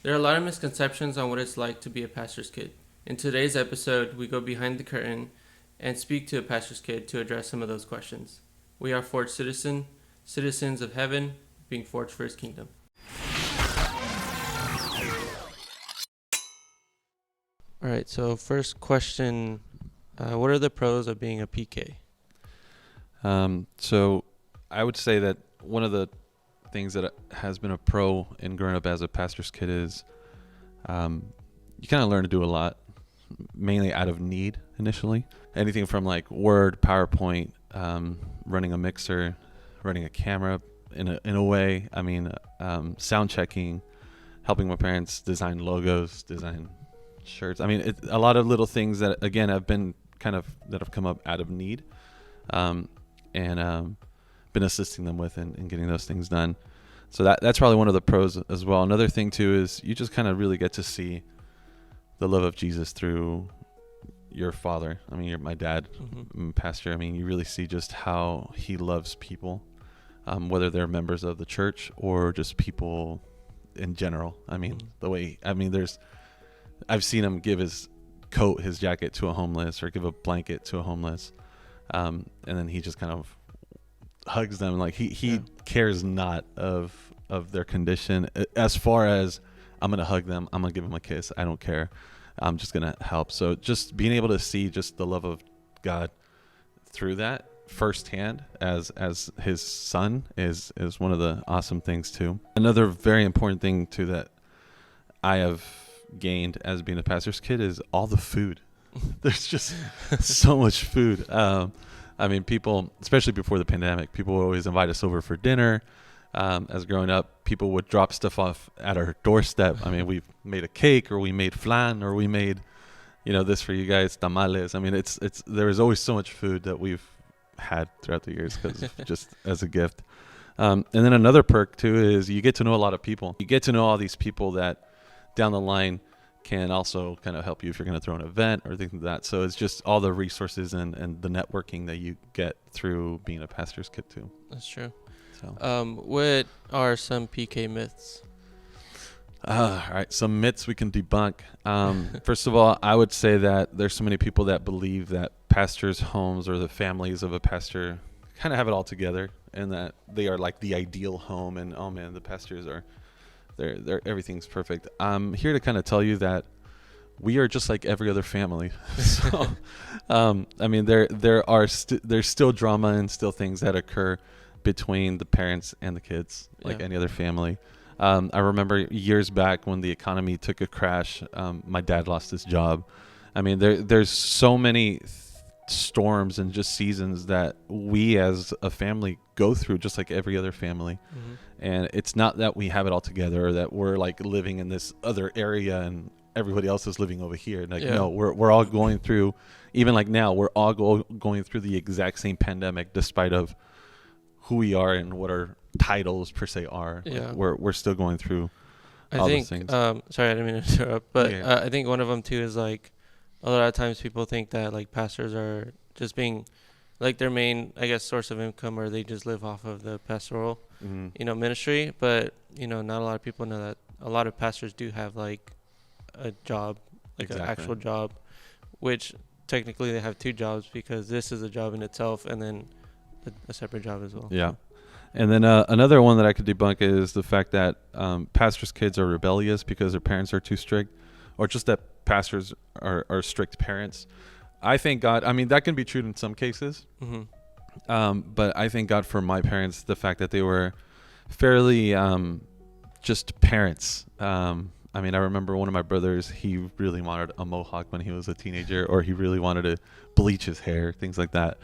There are a lot of misconceptions on what it's like to be a pastor's kid. In today's episode, we go behind the curtain and speak to a pastor's kid to address some of those questions. We are forged citizens of heaven, being forged for his kingdom. All right, so first question, what are the pros of being a PK? So I would say that one of the things that has been a pro in growing up as a pastor's kid is you kind of learn to do a lot, mainly out of need initially. Anything from like Word, PowerPoint, running a mixer, running a camera in a way. I mean, sound checking, helping my parents design logos, design shirts. I mean, a lot of little things that, again, have been that have come up out of need. And been assisting them with and getting those things done. So that's probably one of the pros as well. Another thing too is you just kind of really get to see the love of Jesus through your father. I mean, my dad, pastor. I mean, you really see just how he loves people, whether they're members of the church or just people in general. I mean, I've seen him give his coat, his jacket to a homeless, or give a blanket to a homeless. And then he just kind of hugs them. Like he cares not of their condition. As far as I'm going to hug them, I'm going to give them a kiss. I don't care. I'm just going to help. So just being able to see just the love of God through that firsthand as his son is one of the awesome things too. Another very important thing too that I have gained as being a pastor's kid is all the food. There's just so much food. I mean, people, especially before the pandemic, people would always invite us over for dinner. As growing up, people would drop stuff off at our doorstep. I mean, we made a cake, or we made flan, or we made, this for you guys, tamales. I mean, there is always so much food that we've had throughout the years because just as a gift. And then another perk too is you get to know a lot of people. You get to know all these people that down the line can also kind of help you if you're going to throw an event or things like that. So it's just all the resources and the networking that you get through being a pastor's kid too. That's true. So, what are some PK myths? All right, some myths we can debunk. First of all, I would say that there's so many people that believe that pastors' homes or the families of a pastor kind of have it all together, and that they are like the ideal home. And oh man, the pastors are. They're everything's perfect. I'm here to kind of tell you that we are just like every other family. So, I mean, there's still drama and still things that occur between the parents and the kids, like any other family. I remember years back when the economy took a crash. My dad lost his job. I mean, there's so many storms and just seasons that we as a family go through just like every other family. And it's not that we have it all together or that we're like living in this other area and everybody else is living over here. Like no, we're all going through, even like now, we're all going through the exact same pandemic despite of who we are and what our titles per se are. Like we're still going through all those things. Sorry, I didn't mean to interrupt, but I think one of them too is like a lot of times people think that like pastors are just being like their main, I guess, source of income, or they just live off of the pastoral, ministry. But, not a lot of people know that a lot of pastors do have like a job, like an actual job, which technically they have two jobs because this is a job in itself and then a separate job as well. Yeah. And then another one that I could debunk is the fact that pastors' kids are rebellious because their parents are too strict, or just that pastors are strict parents. I thank God. I mean, that can be true in some cases. But I thank God for my parents, the fact that they were fairly just parents. I mean, I remember one of my brothers, he really wanted a mohawk when he was a teenager, or he really wanted to bleach his hair, things like that.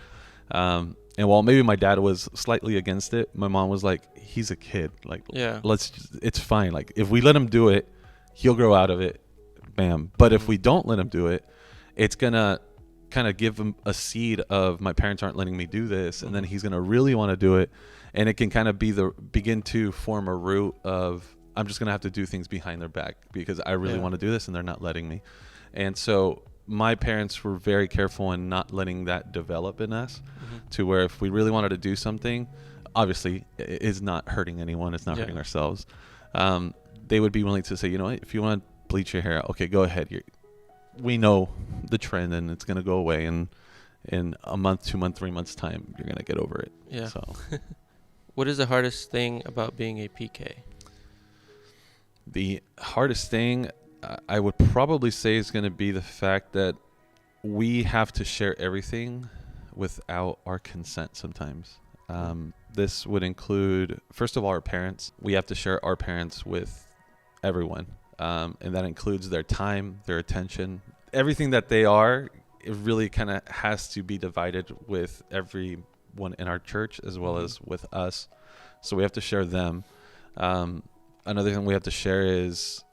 And while maybe my dad was slightly against it, my mom was like, he's a kid. Like, it's fine. Like, if we let him do it, he'll grow out of it. Bam. But if we don't let him do it, it's going to kind of give him a seed of my parents aren't letting me do this. And then he's going to really want to do it. And it can kind of begin to form a root of, I'm just going to have to do things behind their back because I really want to do this and they're not letting me. And so my parents were very careful in not letting that develop in us to where if we really wanted to do something, obviously it's not hurting anyone. It's not hurting ourselves. they would be willing to say, you know, if you want to bleach your hair out, okay, go ahead. We know the trend, and it's going to go away. And in a month, 2 months, 3 months time, you're going to get over it. Yeah. So, what is the hardest thing about being a PK? The hardest thing I would probably say is going to be the fact that we have to share everything without our consent sometimes. This would include, first of all, our parents. We have to share our parents with everyone. And that includes their time, their attention, everything that they are. It really kind of has to be divided with everyone in our church as well as with us. So we have to share them. Another thing we have to share is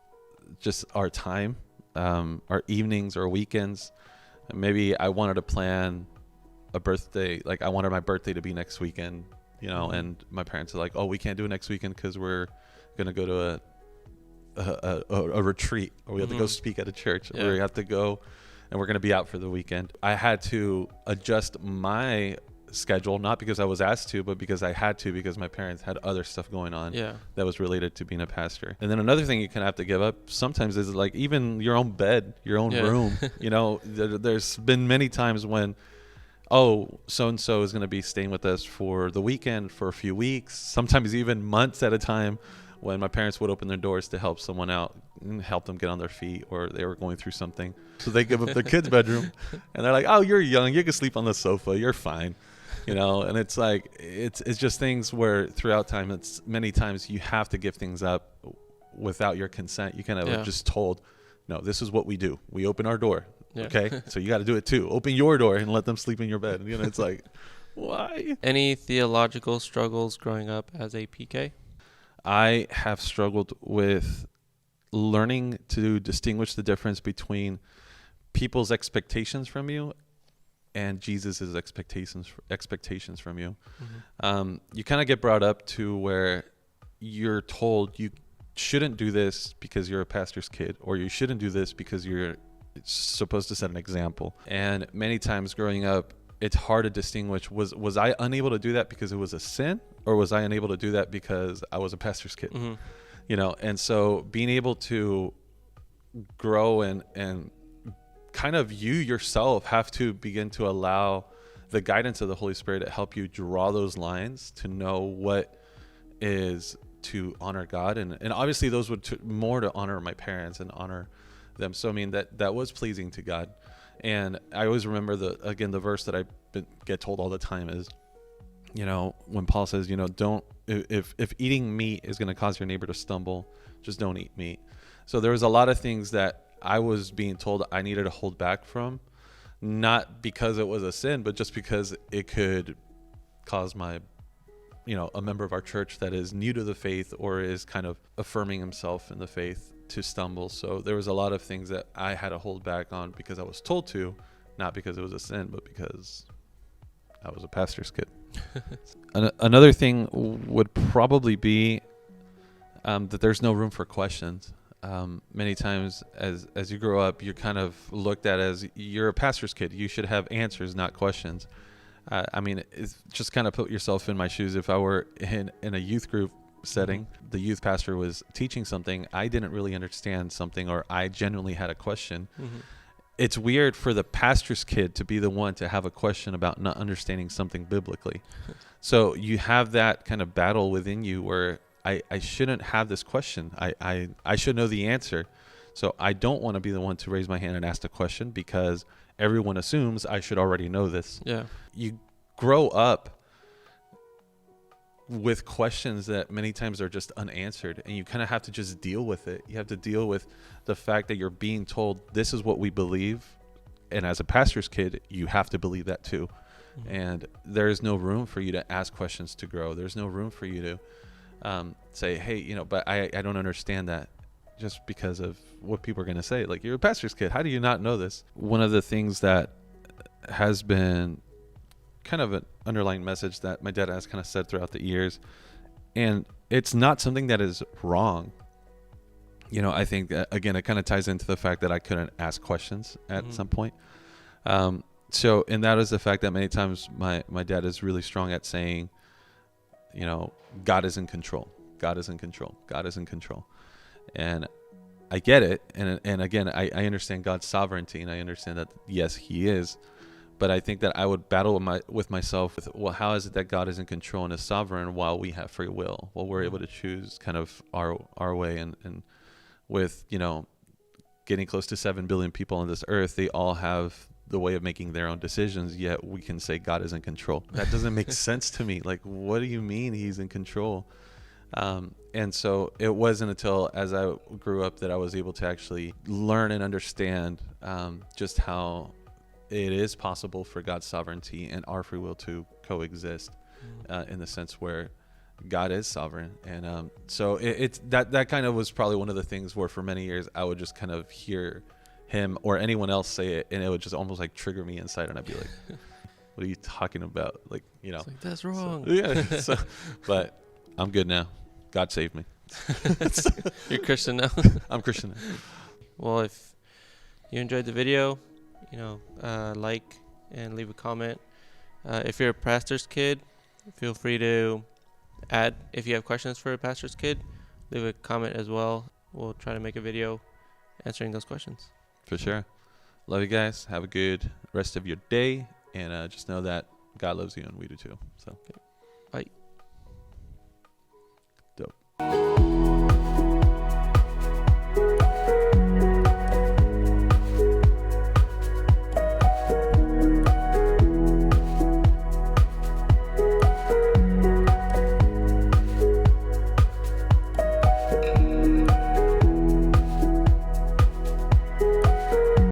just our time, our evenings or weekends. Maybe I wanted to plan a birthday, like I wanted my birthday to be next weekend, you know, and my parents are like, oh, we can't do it next weekend because we're going to go to a retreat, or we have to go speak at a church, or we have to go and we're going to be out for the weekend. I had to adjust my schedule, not because I was asked to, but because I had to, because my parents had other stuff going on that was related to being a pastor. And then another thing you kind of have to give up sometimes is like even your own bed, your own room. You know, there's been many times when, oh, so-and-so is going to be staying with us for the weekend for a few weeks, sometimes even months at a time, when my parents would open their doors to help someone out and help them get on their feet, or they were going through something. So they give up their kid's bedroom and they're like, oh, you're young, you can sleep on the sofa, you're fine. You know, and it's like, it's just things where throughout time, it's many times you have to give things up without your consent. You kind of just told, no, this is what we do. We open our door. Okay. So you got to do it too. Open your door and let them sleep in your bed. You know, it's like, why? Any theological struggles growing up as a PK? I have struggled with learning to distinguish the difference between people's expectations from you and Jesus's expectations from you. You kind of get brought up to where you're told you shouldn't do this because you're a pastor's kid, or you shouldn't do this because you're supposed to set an example. And many times growing up, it's hard to distinguish, was I unable to do that because it was a sin, or was I unable to do that because I was a pastor's kid? You know, and so being able to grow and kind of you yourself have to begin to allow the guidance of the Holy Spirit to help you draw those lines to know what is to honor God. And obviously those would more to honor my parents and honor them. So, I mean, that was pleasing to God. And I always remember the verse that I get told all the time is, you know, when Paul says, you know, don't, if eating meat is going to cause your neighbor to stumble, just don't eat meat. So there was a lot of things that I was being told I needed to hold back from, not because it was a sin, but just because it could cause my, you know, a member of our church that is new to the faith or is kind of affirming himself in the faith to stumble. So there was a lot of things that I had to hold back on because I was told to, not because it was a sin, but because I was a pastor's kid. Another thing would probably be that there's no room for questions. Many times as you grow up, you're kind of looked at as you're a pastor's kid. You should have answers, not questions. I mean, it's just kind of put yourself in my shoes. If I were in a youth group setting, the youth pastor was teaching something, I didn't really understand something, or I genuinely had a question. It's weird for the pastor's kid to be the one to have a question about not understanding something biblically. So you have that kind of battle within you where I shouldn't have this question. I should know the answer. So I don't want to be the one to raise my hand and ask the question because everyone assumes I should already know this. Yeah. You grow up with questions that many times are just unanswered, and you kind of have to just deal with it. You have to deal with the fact that you're being told this is what we believe, and as a pastor's kid you have to believe that too. And there's no room for you to ask questions to grow. There's no room for you to say, hey, you know, but I don't understand that, just because of what people are going to say. Like, you're a pastor's kid, how do you not know this? One of the things that has been kind of an underlying message that my dad has kind of said throughout the years, and it's not something that is wrong. You know, I think that, again, it kind of ties into the fact that I couldn't ask questions at some point. So, and that is the fact that many times my dad is really strong at saying, you know, God is in control. God is in control. God is in control. And I get it. And again, I understand God's sovereignty, and I understand that, yes, he is. But I think that I would battle with myself with, well, how is it that God is in control and is sovereign while we have free will? While we're able to choose kind of our way, and with, getting close to 7 billion people on this earth, they all have the way of making their own decisions, yet we can say God is in control. That doesn't make sense to me. Like, what do you mean he's in control? And so it wasn't until as I grew up that I was able to actually learn and understand just how it is possible for God's sovereignty and our free will to coexist in the sense where God is sovereign. And so it's that kind of was probably one of the things where for many years I would just kind of hear him or anyone else say it, and it would just almost like trigger me inside, and I'd be like, what are you talking about? Like, it's like, that's wrong. So, yeah. But I'm good now. God saved me. You're Christian now? I'm Christian now. Well, if you enjoyed the video, like and leave a comment. If you're a pastor's kid, feel free to add. If you have questions for a pastor's kid, leave a comment as well. We'll try to make a video answering those questions. For sure. Love you guys. Have a good rest of your day. And just know that God loves you, and we do too. So. Okay.